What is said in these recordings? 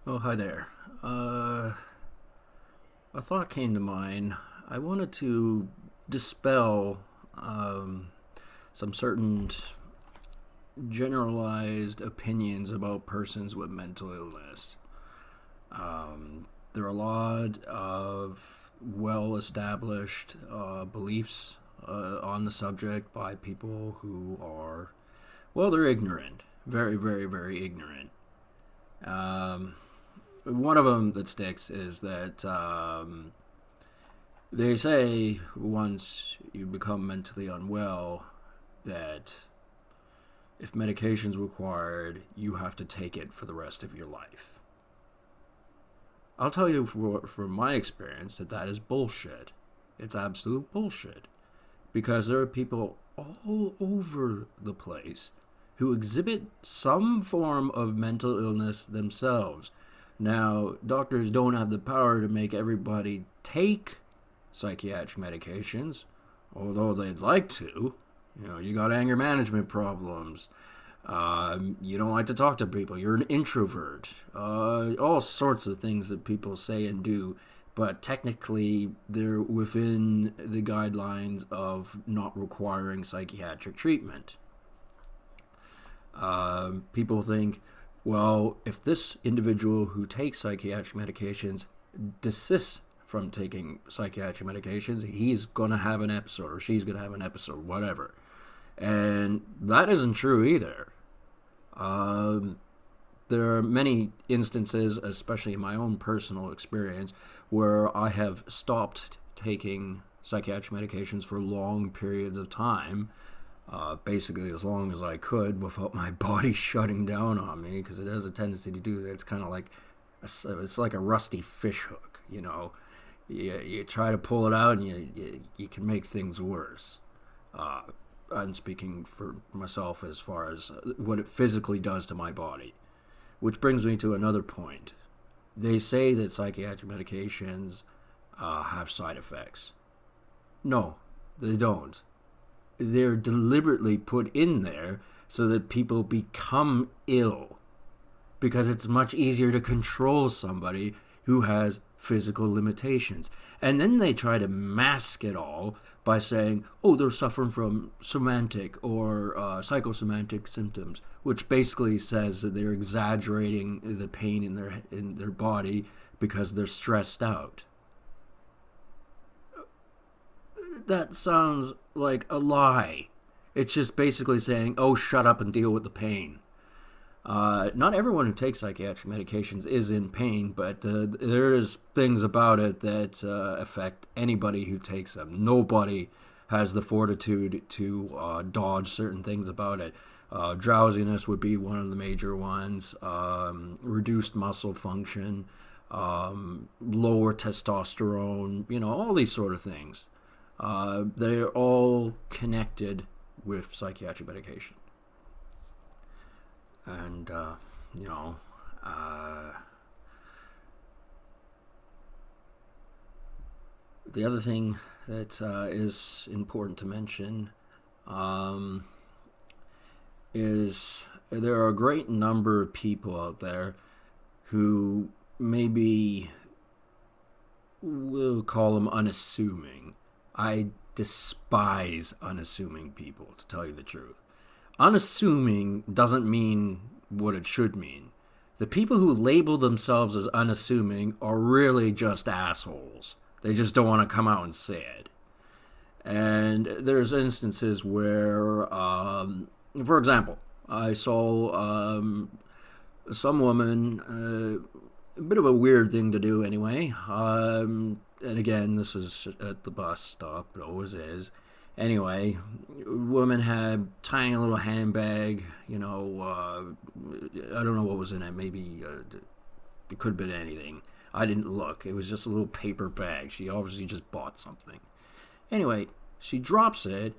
Oh, hi there. Uh, a thought came to mind. I wanted to dispel um, some certain generalized opinions about persons with mental illness. There are a lot of well established beliefs on the subject by people who are, well, they're ignorant. Very, very, very ignorant. Um, One of them that sticks is that they say once you become mentally unwell that if medication's required, you have to take it for the rest of your life. I'll tell you from my experience that is bullshit. It's absolute bullshit. Because there are people all over the place who exhibit some form of mental illness themselves. Now, doctors don't have the power to make everybody take psychiatric medications, although they'd like to. You know, you got anger management problems. You don't like to talk to people. You're an introvert. All sorts of things that people say and do, but technically they're within the guidelines of not requiring psychiatric treatment. People think, well, if this individual who takes psychiatric medications desists from taking psychiatric medications, he's going to have an episode or she's going to have an episode, whatever. And that isn't true either. Um, there are many instances, especially in my own personal experience, where I have stopped taking psychiatric medications for long periods of time, basically as long as I could without my body shutting down on me, because it has a tendency to do that. It's kind of like it's like a rusty fish hook, you know. You try to pull it out and you can make things worse. Uh, I'm speaking for myself as far as what it physically does to my body. Which brings me to another point. They say that psychiatric medications have side effects. No, they don't. They're deliberately put in there so that people become ill because it's much easier to control somebody who has physical limitations. And then they try to mask it all by saying, oh, they're suffering from somatic or psychosomatic symptoms, which basically says that they're exaggerating the pain in their body because they're stressed out. That sounds like a lie. It's just basically saying, oh, shut up and deal with the pain. Not everyone who takes psychiatric medications is in pain, but there is things about it that affect anybody who takes them. Nobody has the fortitude to dodge certain things about it. Drowsiness would be one of the major ones. Reduced muscle function, lower testosterone, you know, all these sort of things. They're all connected with psychiatric medication. And you know, uh, the other thing that is important to mention um, is there are a great number of people out there who maybe we'll call them unassuming. I despise unassuming people, to tell you the truth. Unassuming doesn't mean what it should mean. The people who label themselves as unassuming are really just assholes. They just don't want to come out and say it. And there's instances where, for example, I saw some woman, a bit of a weird thing to do anyway. And again, this is at the bus stop, it always is. Anyway, woman had tiny little handbag, you know, I don't know what was in it. Maybe it could have been anything. I didn't look. It was just a little paper bag. She obviously just bought something. Anyway, she drops it,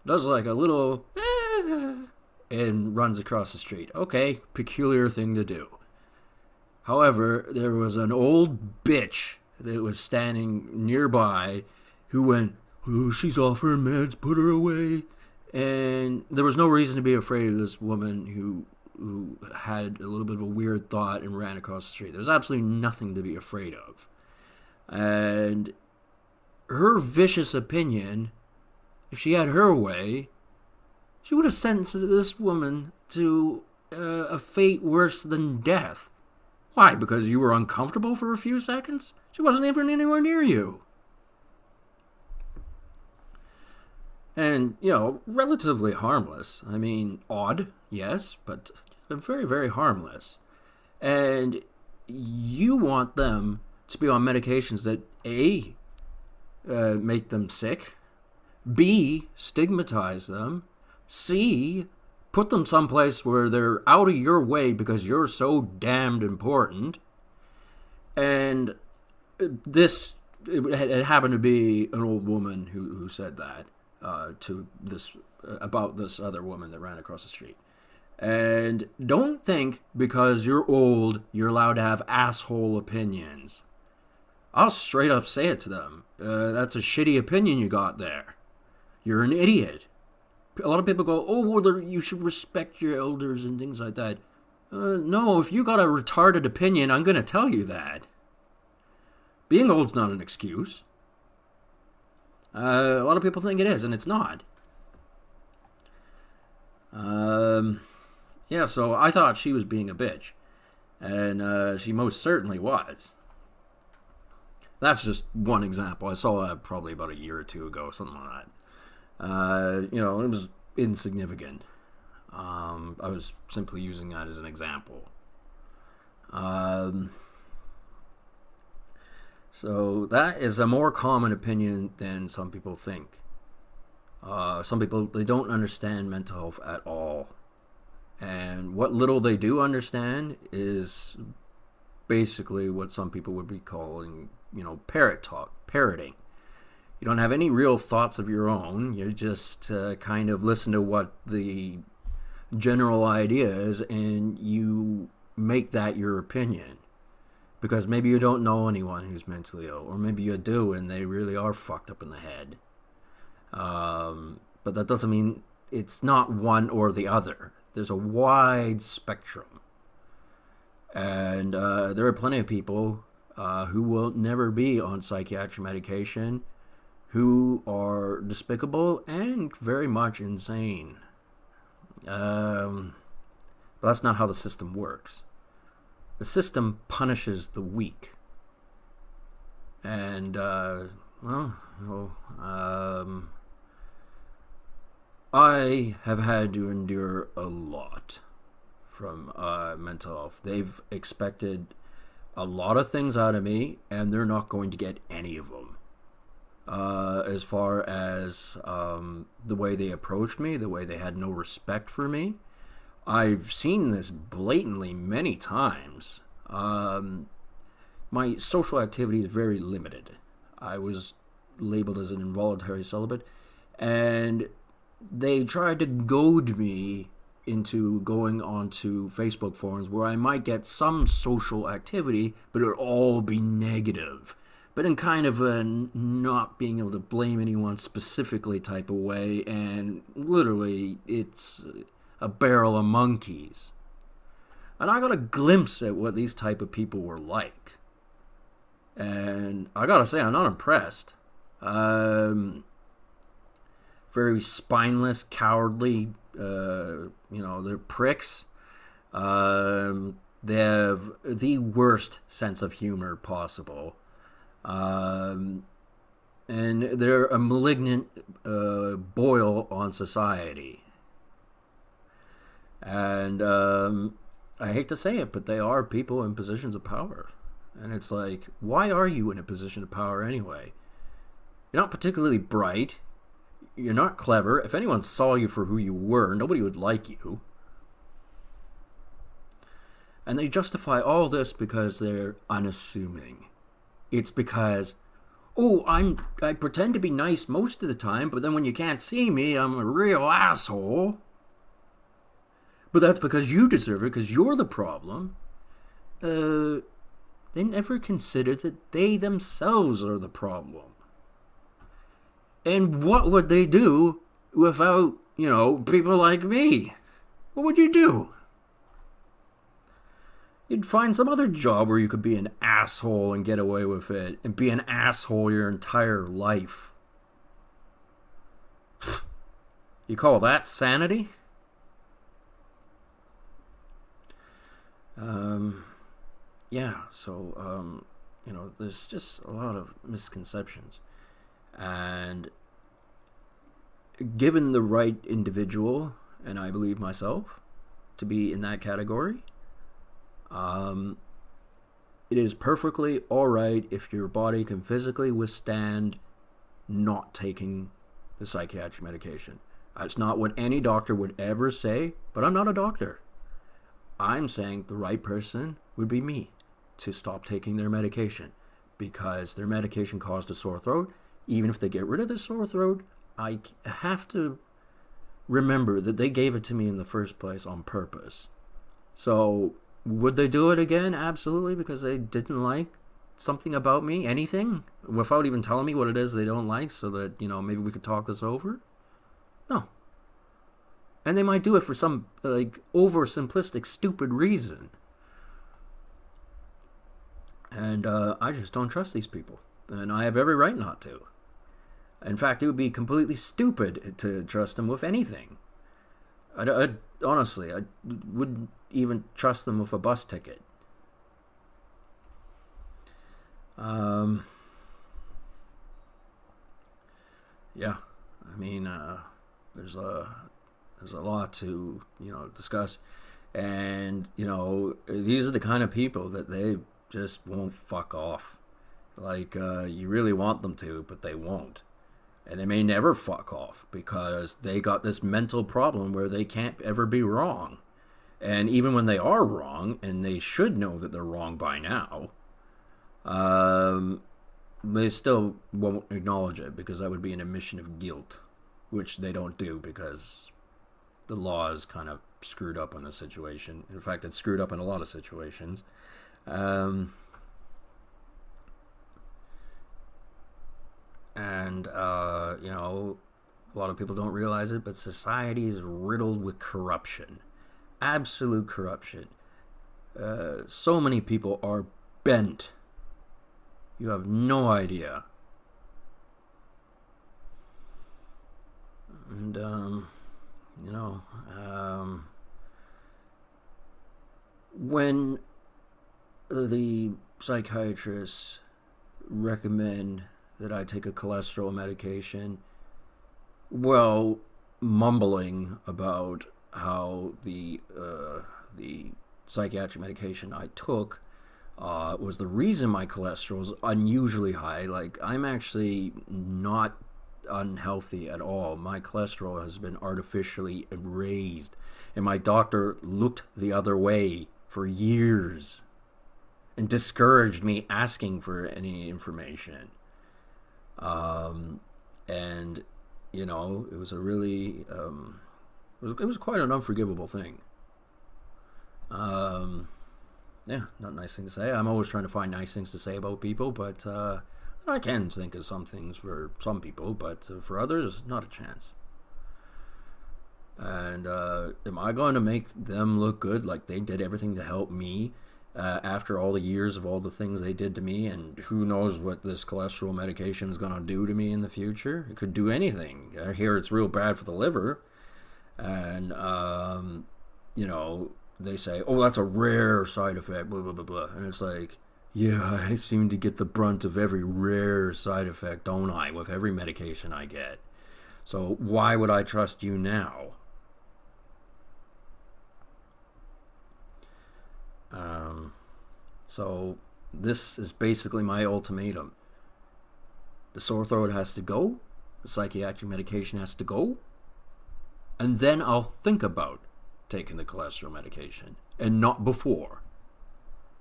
does like a little, and runs across the street. Okay, peculiar thing to do. However, there was an old bitch that was standing nearby who went, oh, she's off her meds, put her away. And there was no reason to be afraid of this woman who who had a little bit of a weird thought and ran across the street. There's absolutely nothing to be afraid of. And her vicious opinion, if she had her way, she would have sentenced this woman to a fate worse than death. Why? Because you were uncomfortable for a few seconds? She wasn't even anywhere near you. And, relatively harmless. I mean, odd, yes, but very, very harmless. And you want them to be on medications that, A, make them sick, B, stigmatize them, C, put them someplace where they're out of your way because you're so damned important. And it happened to be an old woman who said that to this about this other woman that ran across the street. And don't think because you're old you're allowed to have asshole opinions. I'll straight up say it to them. That's a shitty opinion you got there. You're an idiot. A lot of people go, oh, well, you should respect your elders and things like that. No, if you got a retarded opinion, I'm going to tell you that. Being old's not an excuse. A lot of people think it is, and it's not. Yeah, so I thought she was being a bitch. And she most certainly was. That's just one example. I saw that probably about a year or two ago, something like that. It was insignificant. I was simply using that as an example. So that is a more common opinion than some people think. Some people, they don't understand mental health at all. And what little they do understand is basically what some people would be calling, parrot talk, parroting. You don't have any real thoughts of your own. You just kind of listen to what the general idea is, and you make that your opinion. Because maybe you don't know anyone who's mentally ill, or maybe you do, and they really are fucked up in the head. But that doesn't mean it's not one or the other. There's a wide spectrum. And there are plenty of people who will never be on psychiatric medication who are despicable and very much insane. But that's not how the system works. The system punishes the weak. And, I have had to endure a lot from mental health. They've expected a lot of things out of me, and they're not going to get any of them. As far as the way they approached me, the way they had no respect for me. I've seen this blatantly many times. My social activity is very limited. I was labeled as an involuntary celibate, and they tried to goad me into going onto Facebook forums where I might get some social activity, but it would all be negative. But in kind of a not being able to blame anyone specifically type of way, and literally it's a barrel of monkeys. And I got a glimpse at what these type of people were like. And I gotta say, I'm not impressed. Very spineless, cowardly, they're pricks. They have the worst sense of humor possible. And they're a malignant boil on society. And I hate to say it, but they are people in positions of power. And it's like, why are you in a position of power anyway? You're not particularly bright. You're not clever. If anyone saw you for who you were, nobody would like you. And they justify all this because they're unassuming. It's because, I pretend to be nice most of the time, but then when you can't see me, I'm a real asshole. But that's because you deserve it, because you're the problem. They never consider that they themselves are the problem. And what would they do without, people like me? What would you do? You'd find some other job where you could be an asshole and get away with it and be an asshole your entire life. You call that sanity? Yeah, so, there's just a lot of misconceptions. And given the right individual, and I believe myself to be in that category, it is perfectly alright if your body can physically withstand not taking the psychiatric medication. That's not what any doctor would ever say, but I'm not a doctor. I'm saying the right person would be me to stop taking their medication, because their medication caused a sore throat. Even if they get rid of the sore throat, I have to remember that they gave it to me in the first place on purpose. So would they do it again? Absolutely, because they didn't like something about me, anything, without even telling me what it is they don't like, so that, maybe we could talk this over? No. And they might do it for some, oversimplistic, stupid reason. And I just don't trust these people. And I have every right not to. In fact, it would be completely stupid to trust them with anything. Honestly, I wouldn't even trust them with a bus ticket. Yeah, I mean, there's a lot to discuss, and these are the kind of people that they just won't fuck off. You really want them to, but they won't. And they may never fuck off because they got this mental problem where they can't ever be wrong. And even when they are wrong, and they should know that they're wrong by now, they still won't acknowledge it, because that would be an admission of guilt, which they don't do because the law is kind of screwed up on the situation. In fact, it's screwed up in a lot of situations. A lot of people don't realize it, but society is riddled with corruption. Absolute corruption. So many people are bent. You have no idea. And, when the psychiatrists recommend that I take a cholesterol medication, well, mumbling about how the psychiatric medication I took was the reason my cholesterol is unusually high. I'm actually not unhealthy at all. My cholesterol has been artificially raised, and my doctor looked the other way for years and discouraged me asking for any information. It was a really, it was quite an unforgivable thing. Yeah, not a nice thing to say. I'm always trying to find nice things to say about people, but I can think of some things for some people, but for others, not a chance. And am I going to make them look good like they did everything to help me after all the years of all the things they did to me? And who knows what this cholesterol medication is going to do to me in the future? It could do anything. I hear it's real bad for the liver. And, they say, oh, that's a rare side effect, blah, blah, blah, blah. And it's like, yeah, I seem to get the brunt of every rare side effect, don't I, with every medication I get. So why would I trust you now? So this is basically my ultimatum. The sore throat has to go. The psychiatric medication has to go. And then I'll think about taking the cholesterol medication, and not before.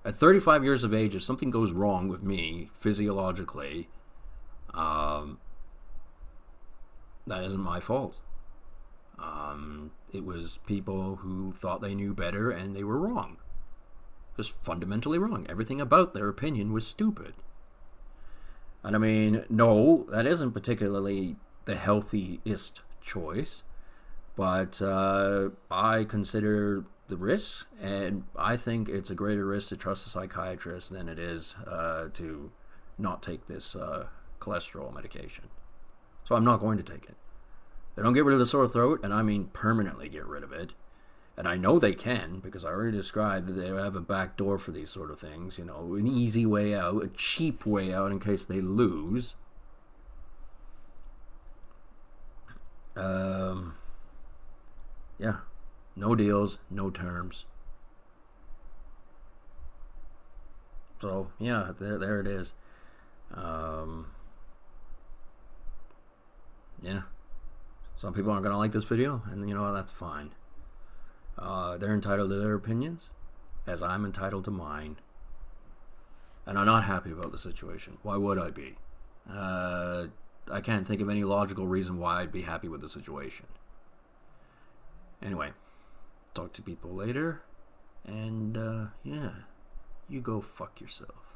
At 35 years of age, if something goes wrong with me physiologically, that isn't my fault. It was people who thought they knew better, and they were wrong. Just fundamentally wrong. Everything about their opinion was stupid. And I mean, no, that isn't particularly the healthiest choice. But I consider the risk, and I think it's a greater risk to trust a psychiatrist than it is to not take this cholesterol medication. So I'm not going to take it. They don't get rid of the sore throat, and I mean permanently get rid of it. And I know they can, because I already described that they have a back door for these sort of things. You know, an easy way out, a cheap way out in case they lose. Yeah. No deals, no terms. So, yeah, there it is. Yeah. Some people aren't going to like this video, and you know, that's fine. They're entitled to their opinions, as I'm entitled to mine. And I'm not happy about the situation. Why would I be? I can't think of any logical reason why I'd be happy with the situation. Anyway, talk to people later. And, yeah, you go fuck yourself.